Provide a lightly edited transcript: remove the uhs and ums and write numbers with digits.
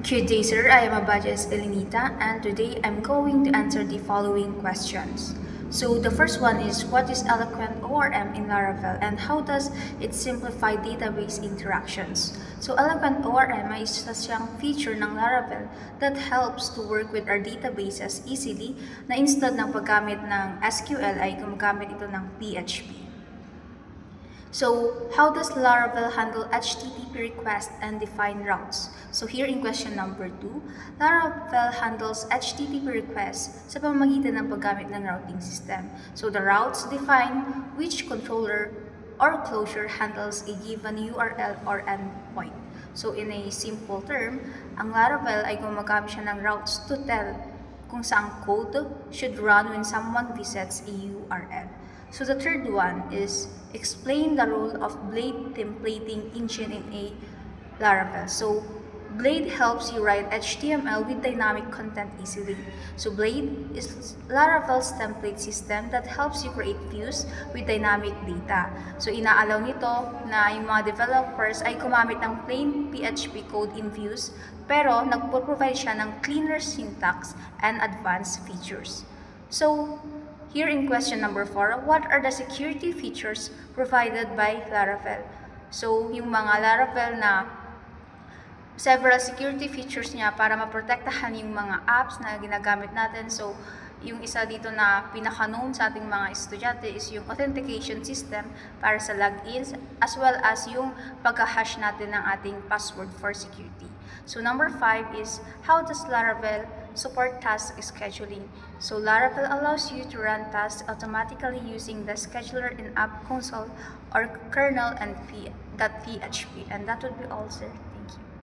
Good day, sir. I am Abajes Elinita, and today I'm going to answer the following questions. So the first one is, what is Eloquent ORM in Laravel and how does it simplify database interactions? So Eloquent ORM ay isa siyang feature ng Laravel that helps to work with our databases easily na instead ng paggamit ng SQL ay gumagamit ito ng PHP. So, how does Laravel handle HTTP requests and define routes? So here in question number 2, Laravel handles HTTP requests sa pamamagitan ng paggamit ng routing system. So the routes define which controller or closure handles a given URL or endpoint. So in a simple term, ang Laravel ay gumagamit siya ng routes to tell kung saang code should run when someone visits a URL. So the third one is explain the role of Blade templating engine in a Laravel. So Blade helps you write HTML with dynamic content easily. So Blade is Laravel's template system that helps you create views with dynamic data. So inaalaw nito na yung mga developers ay gumamit ng plain PHP code in views, pero nagpo-provide siya ng cleaner syntax and advanced features. So here in question number 4, what are the security features provided by Laravel? So, yung mga Laravel na several security features niya para maprotektahan yung mga apps na ginagamit natin. So, yung isa dito na pinaka-known sa ating mga estudyante is yung authentication system para sa logins as well as yung pagka-hash natin ng ating password for security. So, number 5 is, how does Laravel support task scheduling? So Laravel allows you to run tasks automatically using the scheduler in App Console or kernel and .php. And that would be all, sir.